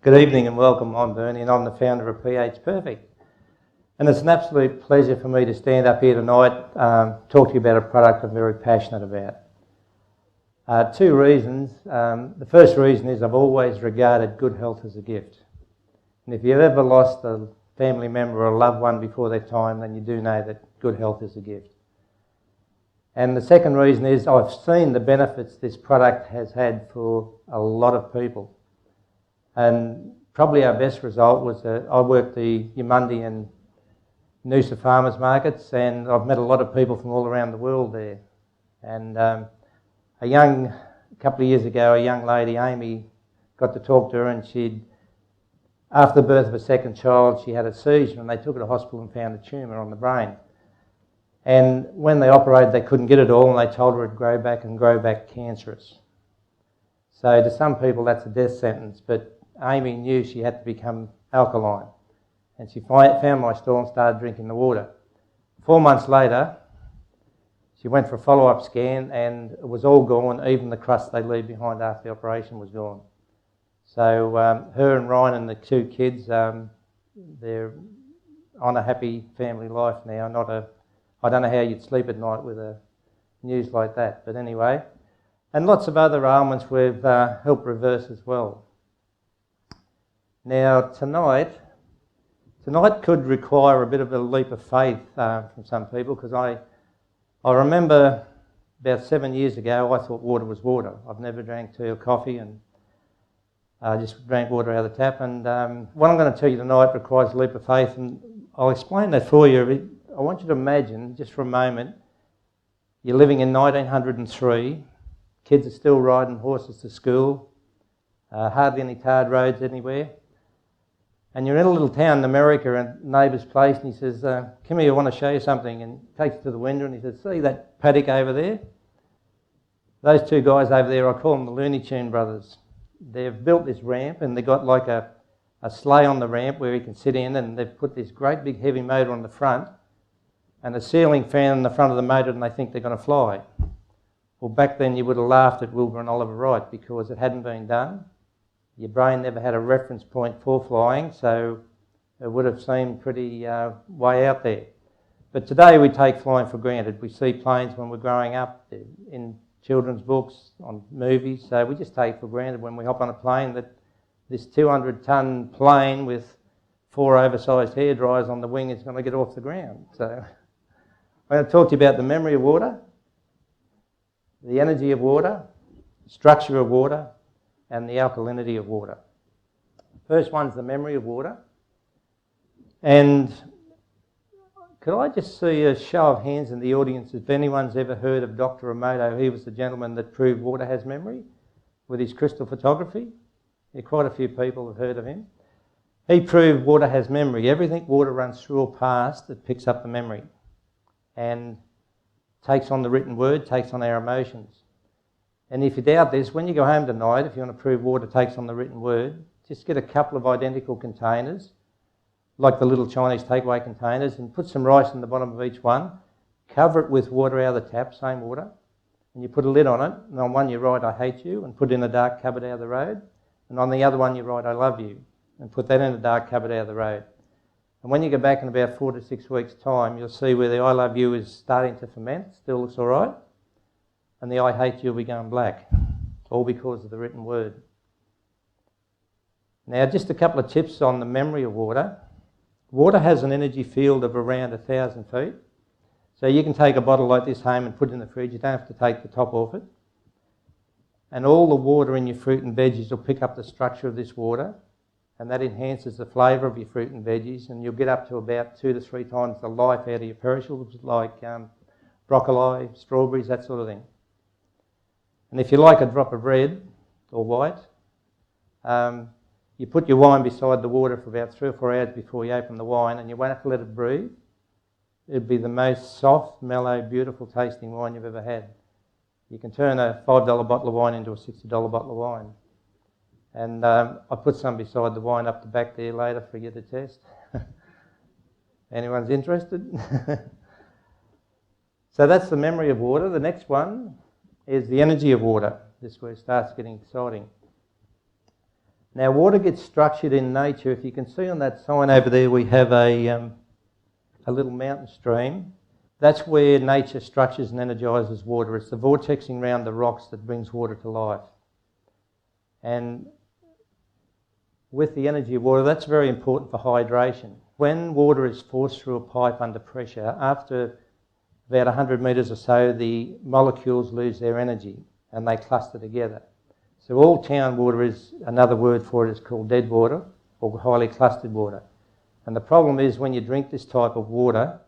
Good evening and welcome. I'm Bernie and I'm the founder of Phperfect. And it's an absolute pleasure for me to stand up here tonight, talk to you about a product I'm very passionate about. Two reasons. The first reason is I've always regarded good health as a gift. And if you've ever lost a family member or a loved one before their time, then you do know that good health is a gift. And the second reason is I've seen the benefits this product has had for a lot of people. And probably our best result was that I worked the Yamundi and Noosa farmers markets, and I've met a lot of people from all around the world there. And a couple of years ago, a young lady, Amy, got to talk to her, and after the birth of a second child, she had a seizure, and they took her to hospital and found a tumour on the brain. And when they operated, they couldn't get it all, and they told her it'd grow back cancerous. So to some people, that's a death sentence, but Amy knew she had to become alkaline. And she found my stall and started drinking the water. 4 months later, she went for a follow-up scan, and it was all gone. Even the crust they leave behind after the operation was gone. So her and Ryan and the two kids, they're on a happy family life now. I don't know how you'd sleep at night with news like that, but anyway. And lots of other ailments we've helped reverse as well. Now tonight could require a bit of a leap of faith from some people, because I remember about 7 years ago I thought water was water. I've never drank tea or coffee, and I just drank water out of the tap. And what I'm going to tell you tonight requires a leap of faith, and I'll explain that for you. I want you to imagine, just for a moment, you're living in 1903, kids are still riding horses to school, hardly any tarred roads anywhere, and you're in a little town in America, and neighbour's place, and he says, come here, I want to show you something, and takes you to the window, and he says, see that paddock over there? Those two guys over there, I call them the Looney Tune brothers. They've built this ramp, and they've got like a sleigh on the ramp where he can sit in, and they've put this great big heavy motor on the front, and a ceiling fan in the front of the motor, and they think they're going to fly. Well, back then you would have laughed at Wilbur and Oliver Wright, because it hadn't been done. Your brain never had a reference point for flying, so it would have seemed pretty way out there. But today we take flying for granted. We see planes when we're growing up, in children's books, on movies, so we just take for granted when we hop on a plane that this 200-tonne plane with 4 oversized hairdryers on the wing is going to get off the ground. So I'm going to talk to you about the memory of water, the energy of water, the structure of water, and the alkalinity of water. First one's the memory of water. And could I just see a show of hands in the audience if anyone's ever heard of Dr. Emoto? He was the gentleman that proved water has memory with his crystal photography. Yeah, quite a few people have heard of him. He proved water has memory. Everything water runs through or past, it picks up the memory and takes on the written word, takes on our emotions. And if you doubt this, when you go home tonight, if you want to prove water takes on the written word, just get a couple of identical containers, like the little Chinese takeaway containers, and put some rice in the bottom of each one, cover it with water out of the tap, same water, and you put a lid on it, and on one you write, I hate you, and put it in a dark cupboard out of the road, and on the other one you write, I love you, and put that in a dark cupboard out of the road. And when you go back in about 4 to 6 weeks' time, you'll see where the I love you is starting to ferment, still looks all right, and the I hate you will be going black, all because of the written word. Now, just a couple of tips on the memory of water. Water has an energy field of around 1,000 feet. So you can take a bottle like this home and put it in the fridge. You don't have to take the top off it. And all the water in your fruit and veggies will pick up the structure of this water, and that enhances the flavour of your fruit and veggies, and you'll get up to about 2 to 3 times the life out of your perishables, like broccoli, strawberries, that sort of thing. And if you like a drop of red or white, you put your wine beside the water for about 3 or 4 hours before you open the wine, and you won't have to let it breathe. It'll be the most soft, mellow, beautiful tasting wine you've ever had. You can turn a $5 bottle of wine into a $60 bottle of wine. And I put some beside the wine up the back there later for you to test. Anyone's interested? So that's the memory of water. The next one is the energy of water. This is where it starts getting exciting. Now water gets structured in nature. If you can see on that sign over there, we have a little mountain stream. That's where nature structures and energises water. It's the vortexing around the rocks that brings water to life. And with the energy of water, that's very important for hydration. When water is forced through a pipe under pressure, after about 100 metres or so, the molecules lose their energy and they cluster together. So all town water is, another word for it is called dead water or highly clustered water. And the problem is when you drink this type of water,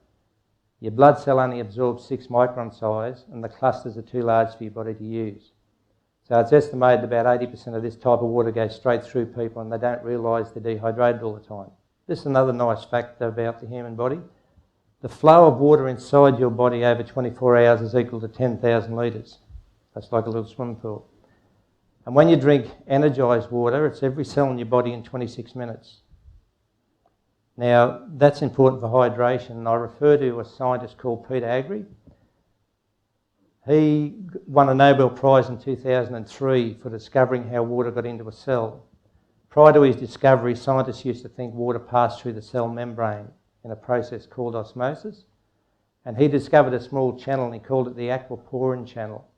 your blood cell only absorbs 6 micron size and the clusters are too large for your body to use. So it's estimated about 80% of this type of water goes straight through people and they don't realise they're dehydrated all the time. This is another nice fact about the human body. The flow of water inside your body over 24 hours is equal to 10,000 litres. That's like a little swimming pool. And when you drink energised water, it's every cell in your body in 26 minutes. Now, that's important for hydration, and I refer to a scientist called Peter Agri. He won a Nobel Prize in 2003 for discovering how water got into a cell. Prior to his discovery, scientists used to think water passed through the cell membrane in a process called osmosis, and he discovered a small channel and he called it the aquaporin channel.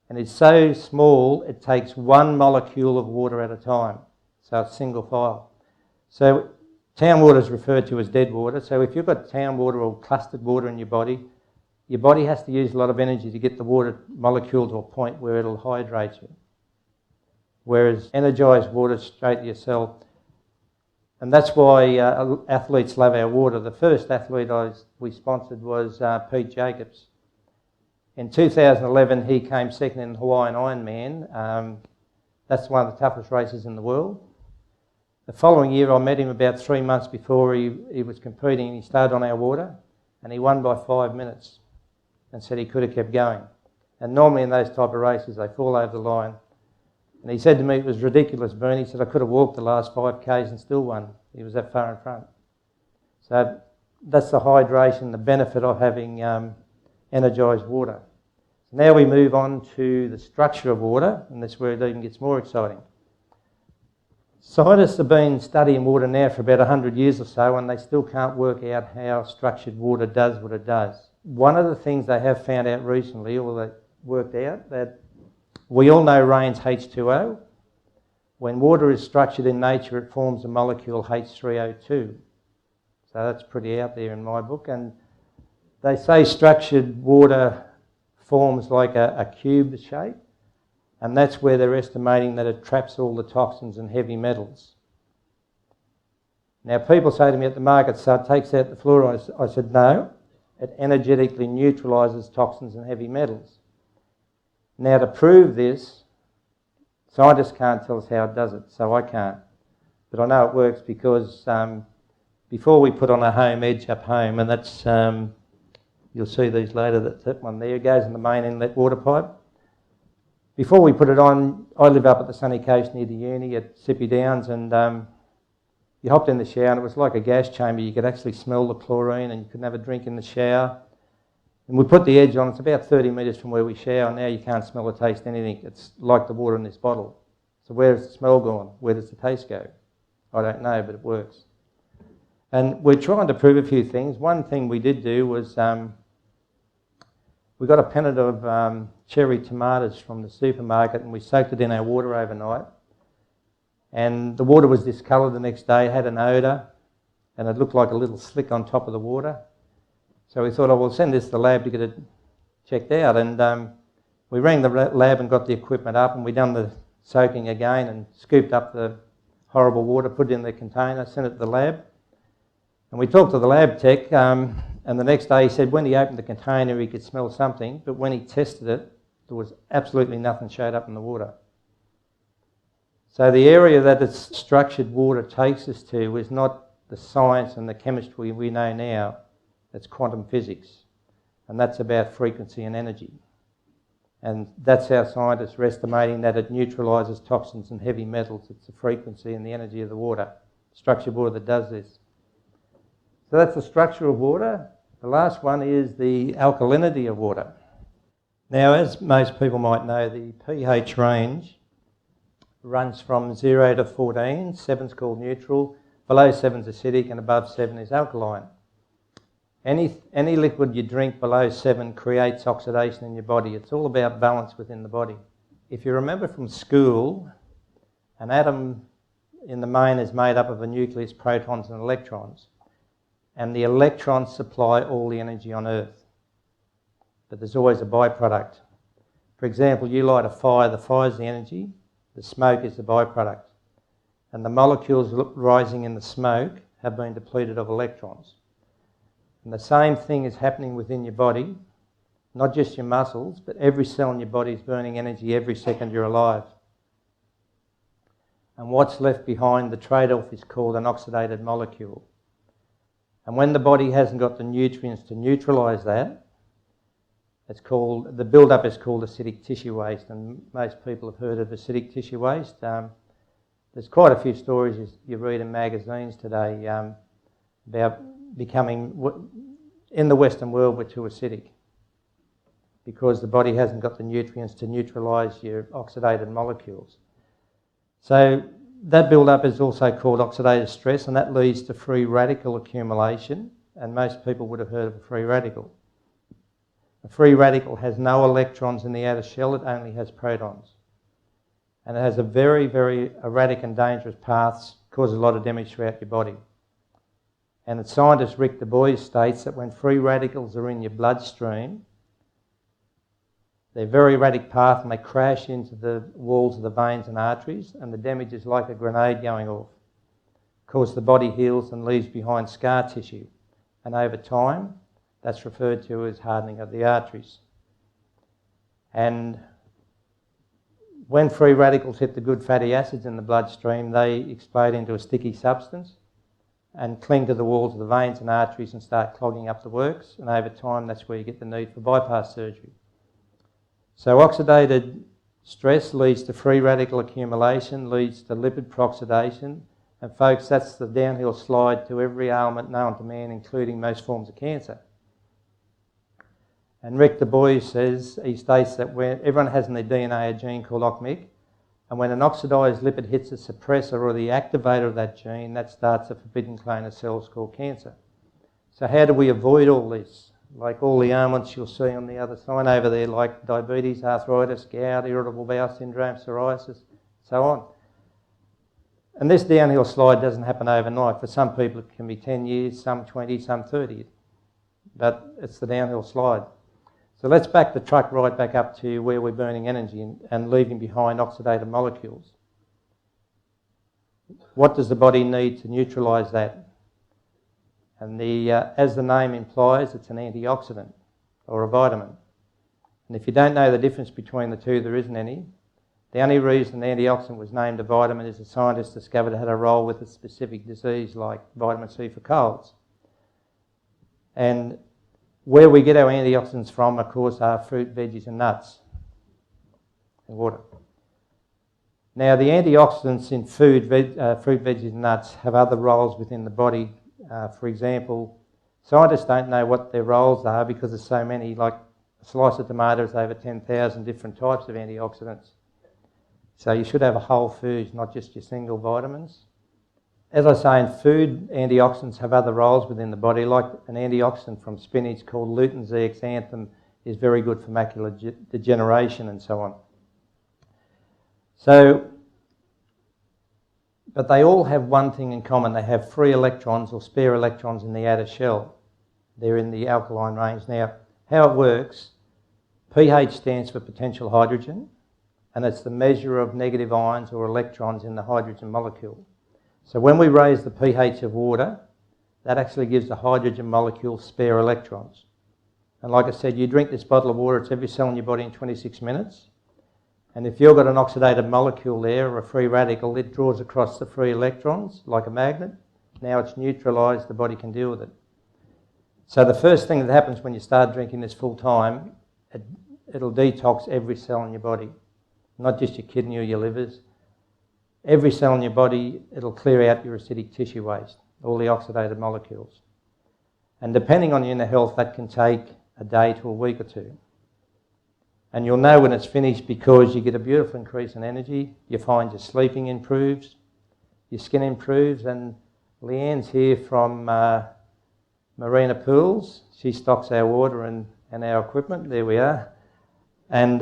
And it's so small, it takes 1 molecule of water at a time, so it's single file. So town water is referred to as dead water. So if you've got town water or clustered water in your body has to use a lot of energy to get the water molecule to a point where it'll hydrate you. Whereas energised water is straight to your cell. And that's why athletes love our water. The first athlete we sponsored was Pete Jacobs. In 2011, he came second in the Hawaiian Ironman. That's one of the toughest races in the world. The following year, I met him about 3 months before he was competing. He started on our water and he won by 5 minutes and said he could have kept going. And normally in those type of races, they fall over the line. And he said to me, it was ridiculous, Bernie. He said, I could have walked the last 5Ks and still won. He was that far in front. So that's the hydration, the benefit of having energised water. So now we move on to the structure of water, and that's where it even gets more exciting. Scientists have been studying water now for about 100 years or so, and they still can't work out how structured water does what it does. One of the things they have found out recently, or they worked out, that we all know rain's H2O. When water is structured in nature, it forms a molecule H3O2. So that's pretty out there in my book. And they say structured water forms like a cube shape, and that's where they're estimating that it traps all the toxins and heavy metals. Now people say to me at the market, so it takes out the fluoride. I said no, it energetically neutralises toxins and heavy metals. Now to prove this, scientists can't tell us how it does it, so I can't. But I know it works because before we put on a home edge up home, and that's, you'll see these later, that one there goes in the main inlet water pipe. Before we put it on, I live up at the sunny coast near the uni at Sippy Downs, and you hopped in the shower and it was like a gas chamber. You could actually smell the chlorine and you couldn't have a drink in the shower. And we put the edge on, it's about 30 metres from where we shower. Now you can't smell or taste anything. It's like the water in this bottle. So where's the smell gone? Where does the taste go? I don't know, but it works. And we're trying to prove a few things. One thing we did do was we got a pennant of cherry tomatoes from the supermarket and we soaked it in our water overnight. And the water was discoloured the next day, had an odour, and it looked like a little slick on top of the water. So we thought, oh, we'll send this to the lab to get it checked out. And we rang the lab and got the equipment up, and we done the soaking again and scooped up the horrible water, put it in the container, sent it to the lab. And we talked to the lab tech, and the next day he said when he opened the container he could smell something, but when he tested it, there was absolutely nothing showed up in the water. So the area that its structured water takes us to is not the science and the chemistry we know now, it's quantum physics. And that's about frequency and energy. And that's how scientists are estimating that it neutralises toxins and heavy metals. It's the frequency and the energy of the water, structured water that does this. So that's the structure of water. The last one is the alkalinity of water. Now, as most people might know, the pH range runs from 0 to 14. 7's called neutral, below 7's acidic, and above 7 is alkaline. Any liquid you drink below 7 creates oxidation in your body. It's all about balance within the body. If you remember from school, an atom in the main is made up of a nucleus, protons and electrons. And the electrons supply all the energy on Earth. But there's always a byproduct. For example, you light a fire, the fire's the energy, the smoke is the byproduct. And the molecules rising in the smoke have been depleted of electrons. And the same thing is happening within your body, not just your muscles, but every cell in your body is burning energy every second you're alive. And what's left behind, the trade-off, is called an oxidated molecule. And when the body hasn't got the nutrients to neutralise that, the build-up is called acidic tissue waste, and most people have heard of acidic tissue waste. There's quite a few stories you read in magazines today about becoming, in the Western world, we're too acidic because the body hasn't got the nutrients to neutralise your oxidated molecules. So that build-up is also called oxidative stress, and that leads to free radical accumulation, and most people would have heard of a free radical. A free radical has no electrons in the outer shell, it only has protons. And it has a very, very erratic and dangerous path, causes a lot of damage throughout your body. And the scientist Rick Du Bois states that when free radicals are in your bloodstream, they're very erratic path and they crash into the walls of the veins and arteries, and the damage is like a grenade going off. Of course, the body heals and leaves behind scar tissue, and over time that's referred to as hardening of the arteries. And when free radicals hit the good fatty acids in the bloodstream, they explode into a sticky substance and cling to the walls of the veins and arteries and start clogging up the works, and over time that's where you get the need for bypass surgery. So oxidated stress leads to free radical accumulation, leads to lipid peroxidation, and folks, that's the downhill slide to every ailment known to man, including most forms of cancer. And Rick Du Bois states that when everyone has in their DNA a gene called OCMIC, and when an oxidised lipid hits the suppressor or the activator of that gene, that starts a forbidden clone of cells called cancer. So how do we avoid all this? Like all the ailments you'll see on the other sign over there, like diabetes, arthritis, gout, irritable bowel syndrome, psoriasis, so on. And this downhill slide doesn't happen overnight. For some people it can be 10 years, some 20, some 30. But it's the downhill slide. So let's back the truck right back up to where we're burning energy and leaving behind oxidated molecules. What does the body need to neutralise that? And as the name implies, it's an antioxidant or a vitamin. And if you don't know the difference between the two, there isn't any. The only reason the antioxidant was named a vitamin is the scientists discovered it had a role with a specific disease like vitamin C for colds. And where we get our antioxidants from, of course, are fruit, veggies and nuts and water. Now, the antioxidants in fruit, veggies and nuts have other roles within the body. For example, scientists don't know what their roles are because there's so many, like a slice of tomato is over 10,000 different types of antioxidants. So you should have a whole food, not just your single vitamins. As I say, in food, antioxidants have other roles within the body, like an antioxidant from spinach called lutein zeaxanthin is very good for macular degeneration and so on. But they all have one thing in common. They have free electrons or spare electrons in the outer shell. They're in the alkaline range. Now, how it works, pH stands for potential hydrogen, and it's the measure of negative ions or electrons in the hydrogen molecule. So when we raise the pH of water, that actually gives the hydrogen molecule spare electrons. And like I said, you drink this bottle of water, it's every cell in your body in 26 minutes. And if you've got an oxidated molecule there, or a free radical, it draws across the free electrons like a magnet. Now it's neutralised, the body can deal with it. So the first thing that happens when you start drinking this full time, it'll detox every cell in your body, not just your kidney or your livers. Every cell in your body, it'll clear out your acidic tissue waste, all the oxidated molecules. And depending on your inner health, that can take a day to a week or two. And you'll know when it's finished because you get a beautiful increase in energy, you find your sleeping improves, your skin improves, and Leanne's here from Marina Pools. She stocks our water and our equipment. There we are. And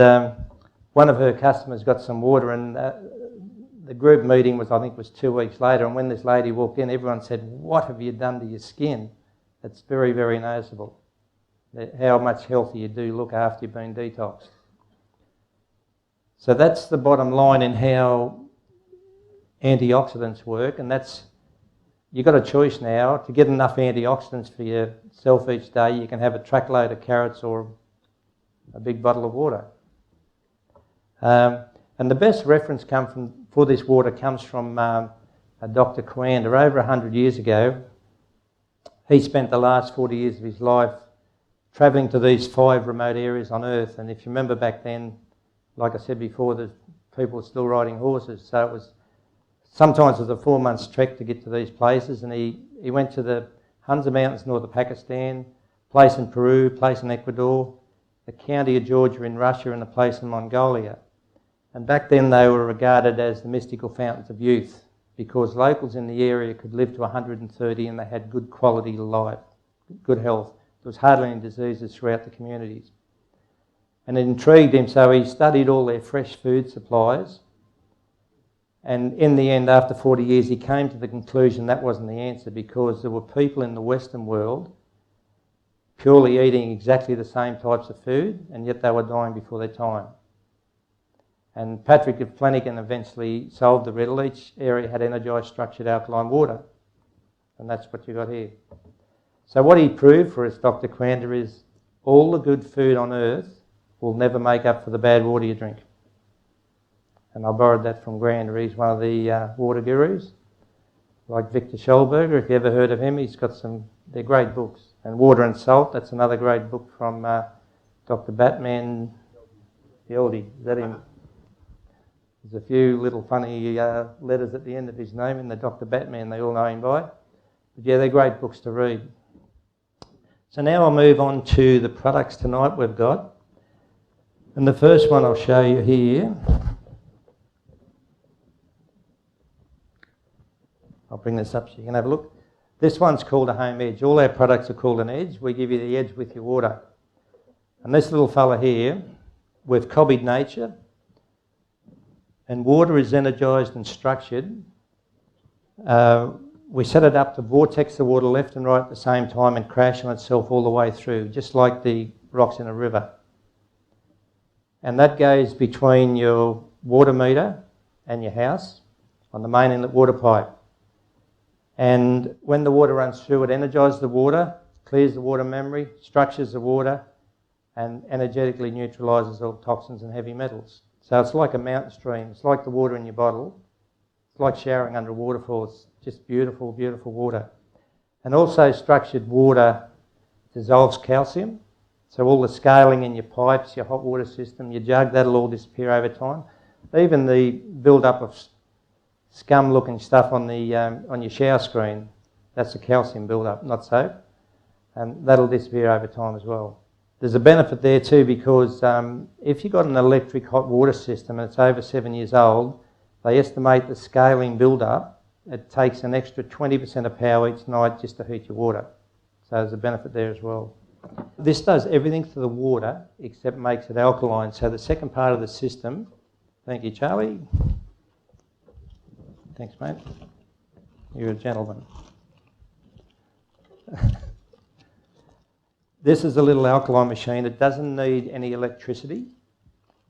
one of her customers got some water, and the group meeting was, I think, was 2 weeks later. And when this lady walked in, everyone said, "What have you done to your skin?" It's very, very noticeable how much healthier you do look after you've been detoxed. So that's the bottom line in how antioxidants work, and that's, you've got a choice now. To get enough antioxidants for yourself each day, you can have a truckload of carrots or a big bottle of water. And the best reference for this water comes from Dr. Coander. Over 100 years ago, he spent the last 40 years of his life travelling to these 5 remote areas on Earth. And if you remember back then, like I said before, the people were still riding horses. So it was, sometimes it was a 4 months trek to get to these places. And he went to the Hunza Mountains north of Pakistan, place in Peru, place in Ecuador, the county of Georgia in Russia, and a place in Mongolia. And back then they were regarded as the mystical fountains of youth because locals in the area could live to 130 and they had good quality life, good health. There was hardly any diseases throughout the communities. And it intrigued him, so he studied all their fresh food supplies. And in the end, after 40 years, he came to the conclusion that wasn't the answer because there were people in the Western world purely eating exactly the same types of food, and yet they were dying before their time. And Patrick Flanagan eventually solved the riddle. Each area had energised, structured alkaline water. And that's what you got here. So what he proved for us, Dr. Coander, is all the good food on earth will never make up for the bad water you drink. And I borrowed that from Grander. He's one of the water gurus, like Victor Schellberger. If you ever heard of him, he's got they're great books. And Water and Salt, that's another great book from Dr. Batman Yeldy. Is that him? There's a few little funny letters at the end of his name in the Dr. Batman they all know him by. But yeah, they're great books to read. So now I'll move on to the products tonight we've got. And the first one I'll show you here. I'll bring this up so you can have a look. This one's called a home edge. All our products are called an edge. We give you the edge with your water. And this little fella here, we've copied nature. And water is energised and structured. We set it up to vortex the water left and right at the same time and crash on itself all the way through, just like the rocks in a river. And that goes between your water meter and your house on the main inlet water pipe. And when the water runs through, it energises the water, clears the water memory, structures the water, and energetically neutralises all toxins and heavy metals. So it's like a mountain stream. It's like the water in your bottle. It's like showering under a waterfall. It's just beautiful, beautiful water. And also structured water dissolves calcium. So all the scaling in your pipes, your hot water system, your jug, that'll all disappear over time. Even the build-up of scum-looking stuff on your shower screen, that's a calcium build-up, not soap. And that'll disappear over time as well. There's a benefit there too because if you've got an electric hot water system and it's over 7 years old, they estimate the scaling build-up, it takes an extra 20% of power each night just to heat your water. So there's a benefit there as well. This does everything to the water except makes it alkaline. So the second part of the system, thank you Charlie. Thanks mate. You're a gentleman. This is a little alkaline machine. It doesn't need any electricity.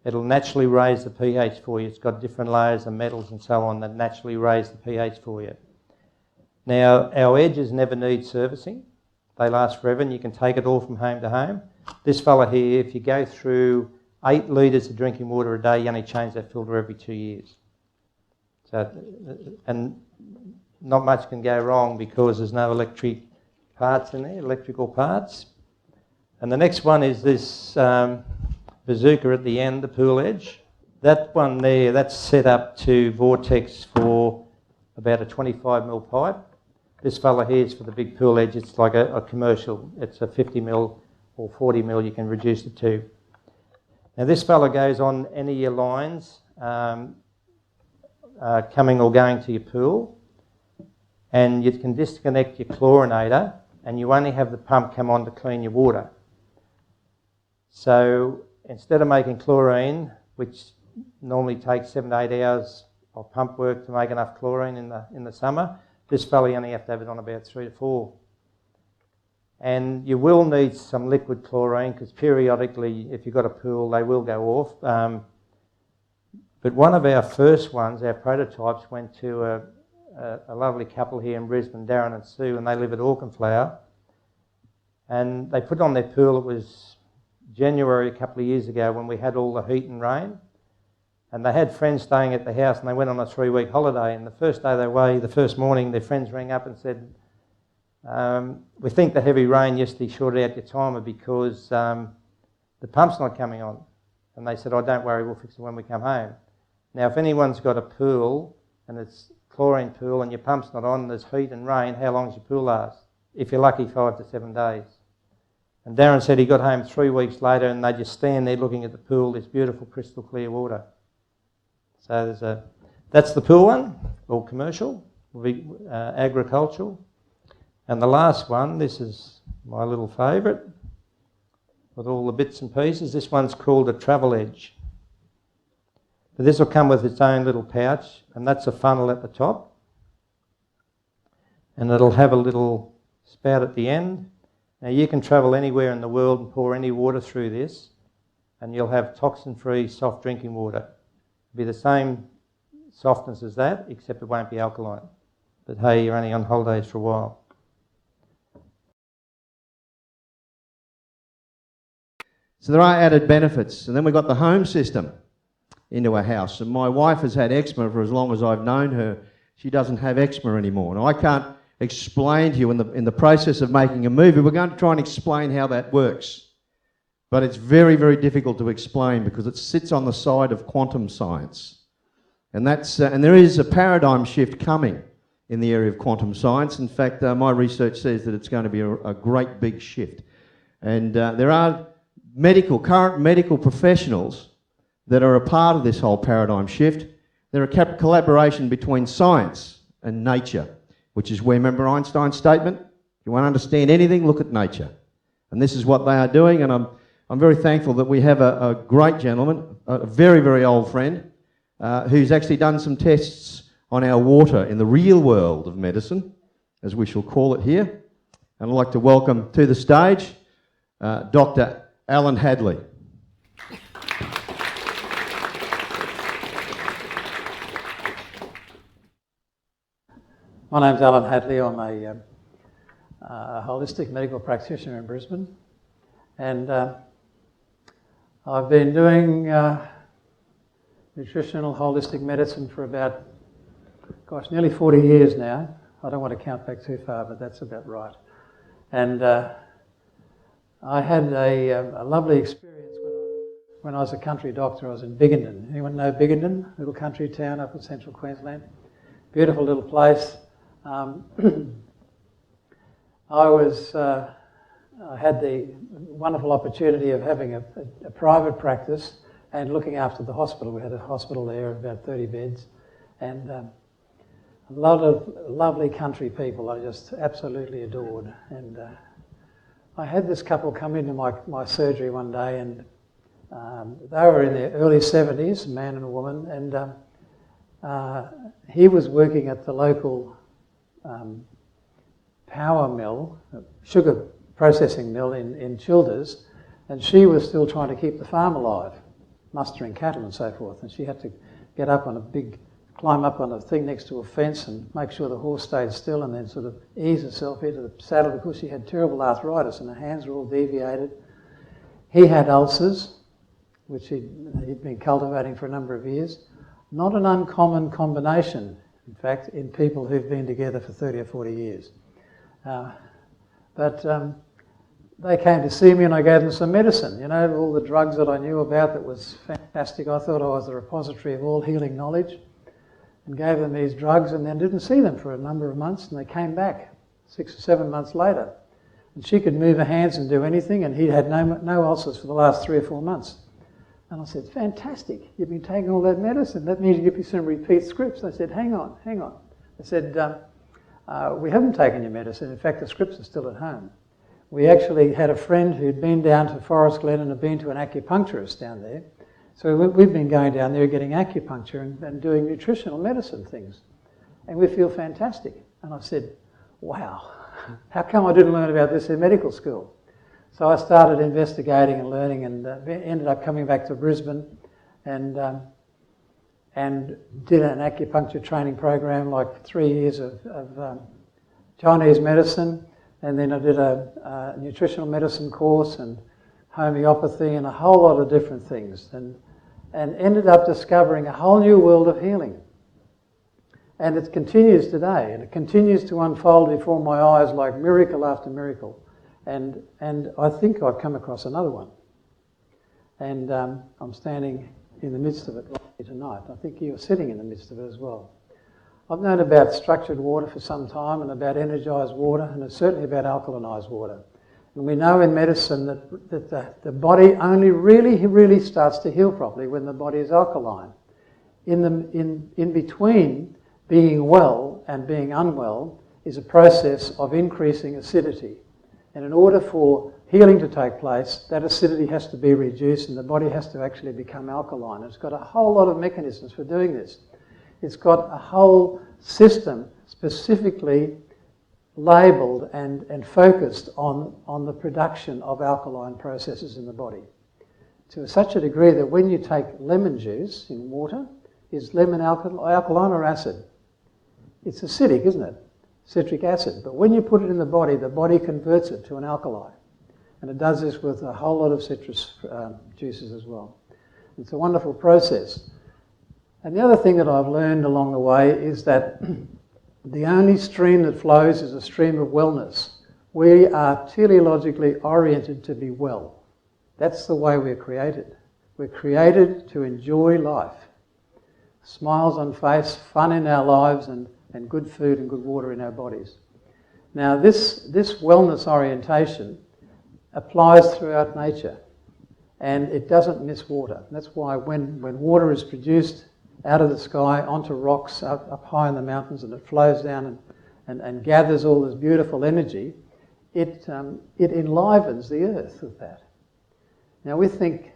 It'll naturally raise the pH for you. It's got different layers of metals and so on that naturally raise the pH for you. Now, our edges never need servicing. They last forever and you can take it all from home to home. This fella here, if you go through 8 litres of drinking water a day, you only change that filter every 2 years. So, and not much can go wrong because there's no electric parts in there, electrical parts. And the next one is this bazooka at the end, the pool edge. That one there, that's set up to vortex for about a 25mm pipe. This fella here is for the big pool edge. It's like a commercial. It's a 50mm or 40mm you can reduce it to. Now this fella goes on any of your lines coming or going to your pool, and you can disconnect your chlorinator and you only have the pump come on to clean your water. So instead of making chlorine, which normally takes 7 to 8 hours of pump work to make enough chlorine in the summer, this fella you only have to have it on about 3 to 4. And you will need some liquid chlorine because periodically, if you've got a pool, they will go off. But one of our first ones, our prototypes, went to a lovely couple here in Brisbane, Darren and Sue, and they live at Auchenflower. And they put on their pool, it was January a couple of years ago when we had all the heat and rain. And they had friends staying at the house and they went on a 3-week holiday. And the first day they were away, the first morning, their friends rang up and said, we think the heavy rain yesterday shorted out your timer because the pump's not coming on. And they said, oh, don't worry, we'll fix it when we come home. Now, if anyone's got a pool and it's a chlorine pool and your pump's not on, there's heat and rain, how long does your pool last? If you're lucky, 5 to 7 days. And Darren said he got home 3 weeks later and they just stand there looking at the pool, this beautiful crystal clear water. So that's the pool one, all commercial, agricultural. And the last one, this is my little favourite, with all the bits and pieces. This one's called a Travel Edge. But this will come with its own little pouch, and that's a funnel at the top. And it'll have a little spout at the end. Now you can travel anywhere in the world and pour any water through this, and you'll have toxin-free soft drinking water. It'll be the same softness as that, except it won't be alkaline. But hey, you're only on holidays for a while. So there are added benefits. And then we've got the home system into our house. And my wife has had eczema for as long as I've known her. She doesn't have eczema anymore. Now, I can't explain to you in the process of making a movie, we're going to try and explain how that works. But it's very, very difficult to explain because it sits on the side of quantum science. And there is a paradigm shift coming in the area of quantum science. In fact, my research says that it's going to be a great big shift. And there are current medical professionals that are a part of this whole paradigm shift. They're a collaboration between science and nature, which is where, remember Einstein's statement? If you want to understand anything, look at nature. And this is what they are doing, and I'm very thankful that we have a great gentleman, a very, very old friend, who's actually done some tests on our water in the real world of medicine, as we shall call it here. And I'd like to welcome to the stage Dr. Alan Hadley. My name's Alan Hadley. I'm a holistic medical practitioner in Brisbane, and I've been doing nutritional holistic medicine for about, nearly 40 years now. I don't want to count back too far, but that's about right. And I had a lovely experience when I was a country doctor. I was in Biggendon. Anyone know Biggendon? Little country town up in central Queensland. Beautiful little place. I had the wonderful opportunity of having a private practice and looking after the hospital. We had a hospital there, about 30 beds, and a lot of lovely country people I just absolutely adored. And I had this couple come into my surgery one day, and they were in their early 70s, a man and a woman, and he was working at the local power mill, sugar processing mill in Childers, and she was still trying to keep the farm alive, mustering cattle and so forth, and she had to get up on climb up on a thing next to a fence and make sure the horse stayed still and then sort of ease herself into the saddle because she had terrible arthritis and her hands were all deviated. He had ulcers, which he'd been cultivating for a number of years. Not an uncommon combination, in fact, in people who've been together for 30 or 40 years. But they came to see me and I gave them some medicine. You know, all the drugs that I knew about that was fantastic. I thought I was the repository of all healing knowledge, and gave them these drugs and then didn't see them for a number of months, and they came back 6 or 7 months later. And she could move her hands and do anything, and he'd had no ulcers for the last 3 or 4 months. And I said, fantastic, you've been taking all that medicine. That means you give me some repeat scripts. I said, hang on. I said, we haven't taken your medicine. In fact, the scripts are still at home. We actually had a friend who'd been down to Forest Glen and had been to an acupuncturist down there. So we've been going down there getting acupuncture and doing nutritional medicine things. And we feel fantastic. And I said, wow, how come I didn't learn about this in medical school? So I started investigating and learning and ended up coming back to Brisbane and did an acupuncture training program, like 3 years of Chinese medicine. And then I did a nutritional medicine course and homeopathy and a whole lot of different things. And ended up discovering a whole new world of healing. And it continues today, and it continues to unfold before my eyes like miracle after miracle. And I think I've come across another one. And I'm standing in the midst of it right here tonight. I think you're sitting in the midst of it as well. I've known about structured water for some time and about energised water, and certainly about alkalinised water. And we know in medicine that the body only really starts to heal properly when the body is alkaline. In between being well and being unwell is a process of increasing acidity. And in order for healing to take place, that acidity has to be reduced and the body has to actually become alkaline. It's got a whole lot of mechanisms for doing this. It's got a whole system specifically labelled and focused on the production of alkaline processes in the body. To such a degree that when you take lemon juice in water, is lemon alkaline or acid? It's acidic, isn't it? Citric acid. But when you put it in the body converts it to an alkali. And it does this with a whole lot of citrus juices as well. It's a wonderful process. And the other thing that I've learned along the way is that the only stream that flows is a stream of wellness. We are teleologically oriented to be well. That's the way we're created. We're created to enjoy life. Smiles on face, fun in our lives, and good food and good water in our bodies. Now this wellness orientation applies throughout nature, and it doesn't miss water. That's why when water is produced out of the sky onto rocks up high in the mountains and it flows down and gathers all this beautiful energy, it enlivens the earth with that. Now we think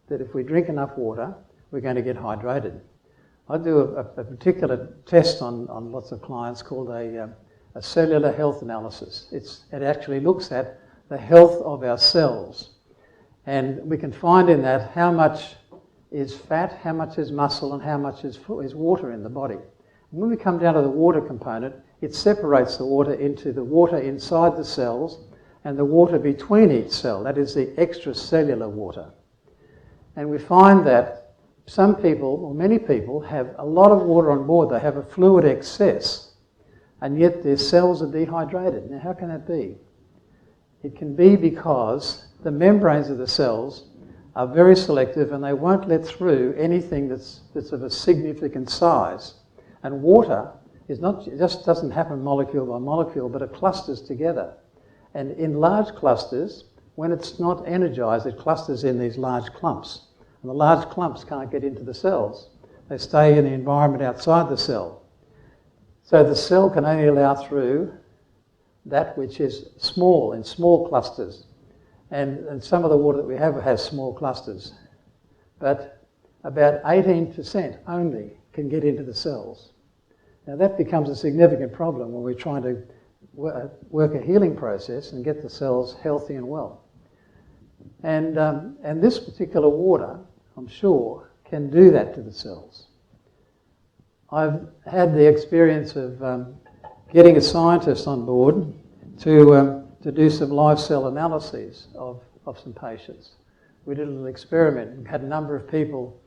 that if we drink enough water, we're going to get hydrated. I do a particular test on lots of clients called a cellular health analysis. It actually looks at the health of our cells. And we can find in that how much is fat, how much is muscle, and how much is water in the body. And when we come down to the water component, it separates the water into the water inside the cells and the water between each cell. That is the extracellular water. And we find that some people, or many people, have a lot of water on board. They have a fluid excess, and yet their cells are dehydrated. Now, how can that be? It can be because the membranes of the cells are very selective and they won't let through anything that's of a significant size. And water is not, it just doesn't happen molecule by molecule, but it clusters together. And in large clusters, when it's not energized, it clusters in these large clumps. And the large clumps can't get into the cells. They stay in the environment outside the cell. So the cell can only allow through that which is small, in small clusters. And some of the water that we have has small clusters. But about 18% only can get into the cells. Now that becomes a significant problem when we're trying to work a healing process and get the cells healthy and well. And this particular water, I'm sure, can do that to the cells. I've had the experience of getting a scientist on board to do some live cell analyses of some patients. We did a little experiment and had a number of people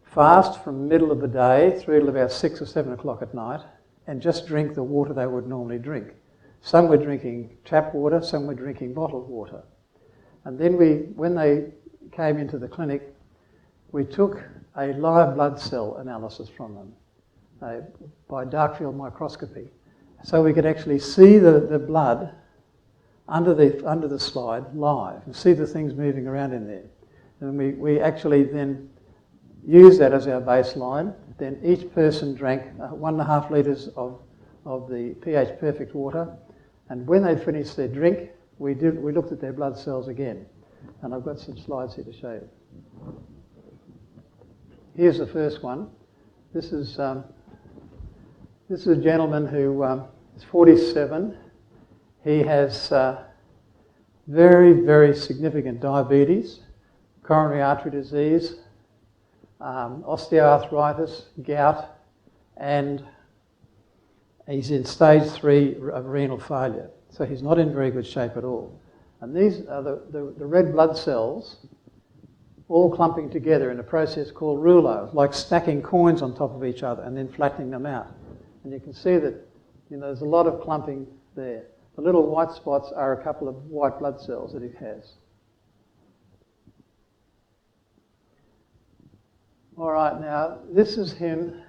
fast from the middle of the day through to about 6 or 7 o'clock at night and just drink the water they would normally drink. Some were drinking tap water, some were drinking bottled water. And then when they came into the clinic, we took a live blood cell analysis from them by dark field microscopy. So we could actually see the blood under the slide live and see the things moving around in there. And we actually then used that as our baseline. Then each person drank 1.5 litres of the pH perfect water, and when they finished their drink, we looked at their blood cells again. And I've got some slides here to show you. Here's the first one. This is a gentleman who is 47. He has very, very significant diabetes, coronary artery disease, osteoarthritis, gout, and he's in stage 3 of renal failure. So he's not in very good shape at all. And these are the red blood cells all clumping together in a process called rouleau, like stacking coins on top of each other and then flattening them out. And you can see that there's a lot of clumping there. The little white spots are a couple of white blood cells that he has. All right, now this is him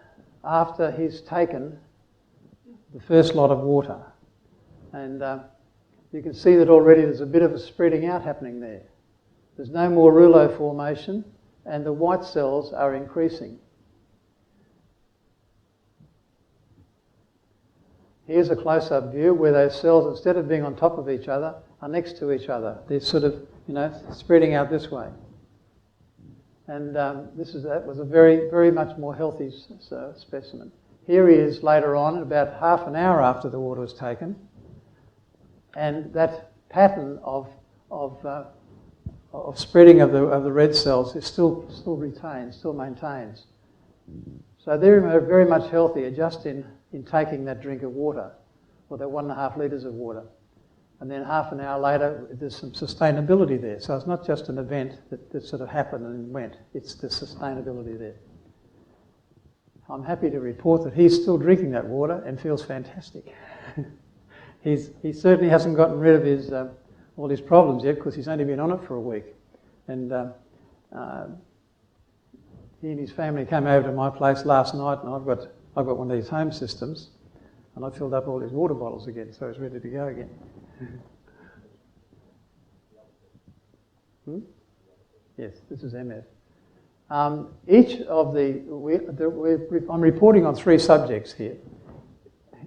after he's taken the first lot of water. And you can see that already there's a bit of a spreading out happening there. There's no more rouleau formation, and the white cells are increasing. Here's a close-up view where those cells, instead of being on top of each other, are next to each other. They're sort of, spreading out this way. And that was a very, very much more healthy specimen. Here he is later on, about half an hour after the water was taken, and that pattern of spreading of the red cells is still retained, still maintains. So they're very much healthier just in taking that drink of water, or that 1.5 litres of water. And then half an hour later, there's some sustainability there. So it's not just an event that sort of happened and went, it's the sustainability there. I'm happy to report that he's still drinking that water and feels fantastic. He certainly hasn't gotten rid of his all his problems yet, because he's only been on it for a week. And he and his family came over to my place last night, and I've got one of these home systems, and I filled up all his water bottles again, so he's ready to go again. Yes, this is MF. Each of I'm reporting on 3 subjects here.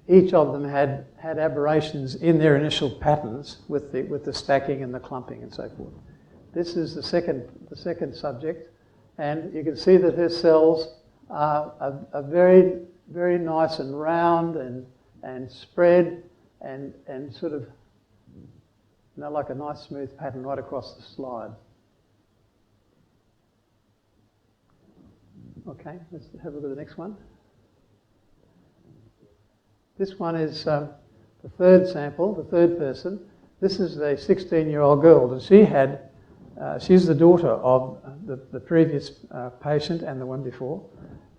Each of them had aberrations in their initial patterns with the stacking and the clumping and so forth. This is the second subject, and you can see that her cells are very, very nice and round and spread and sort of like a nice smooth pattern right across the slide. Okay, let's have a look at the next one. This one is the third sample, the third person. This is a 16-year-old girl, and she's the daughter of the previous patient and the one before,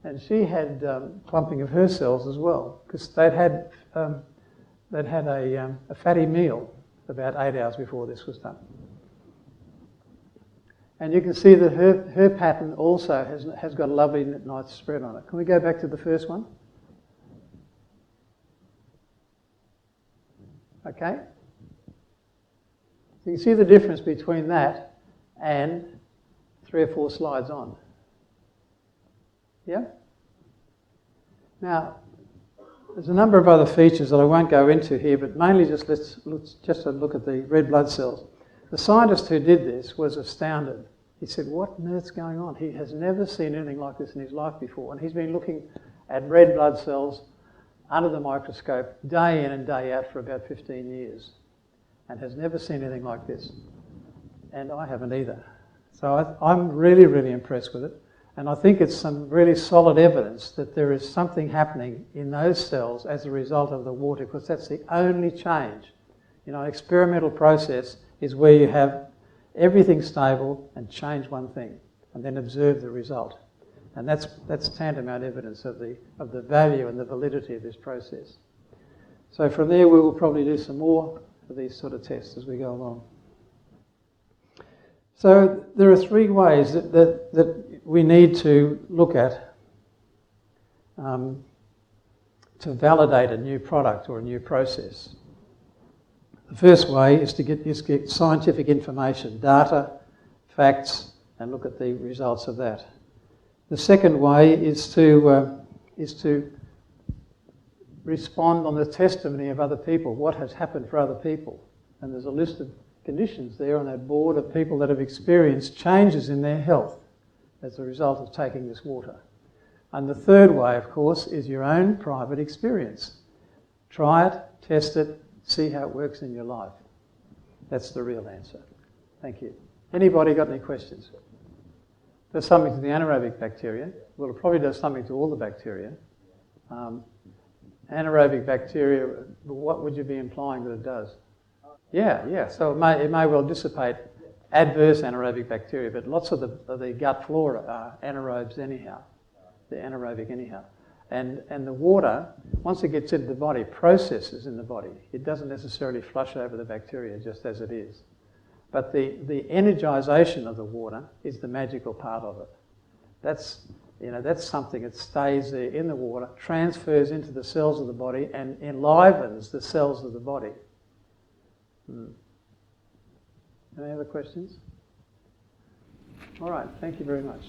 and she had clumping of her cells as well, because they'd had a fatty meal about 8 hours before this was done. And you can see that her pattern also has got a lovely nice spread on it. Can we go back to the first one? Okay. So you can see the difference between that and 3 or 4 slides on. Yeah? Now, there's a number of other features that I won't go into here, but mainly let's just look at the red blood cells. The scientist who did this was astounded. He said, "What on earth's going on?" He has never seen anything like this in his life before, and he's been looking at red blood cells under the microscope day in and day out for about 15 years and has never seen anything like this. And I haven't either. So I'm really, really impressed with it. And I think it's some really solid evidence that there is something happening in those cells as a result of the water, because that's the only change. An experimental process is where you have everything stable and change one thing and then observe the result. And that's tantamount evidence of the value and the validity of this process. So from there we will probably do some more of these sort of tests as we go along. So there are 3 ways that we need to look at to validate a new product or a new process. The first way is to get scientific information, data, facts, and look at the results of that. The second way is to respond on the testimony of other people, what has happened for other people. And there's a list of conditions there on that board of people that have experienced changes in their health as a result of taking this water. And the third way, of course, is your own private experience. Try it, test it, see how it works in your life. That's the real answer. Thank you. Anybody got any questions? Does something to the anaerobic bacteria? Well, it probably does something to all the bacteria. Anaerobic bacteria, what would you be implying that it does? Yeah. So it may well dissipate adverse anaerobic bacteria, but lots of the gut flora are anaerobes anyhow. They're anaerobic anyhow. And the water, once it gets into the body, processes in the body. It doesn't necessarily flush over the bacteria just as it is. But the energisation of the water is the magical part of it. That's something that stays there in the water, transfers into the cells of the body and enlivens the cells of the body. Any other questions? All right, thank you very much.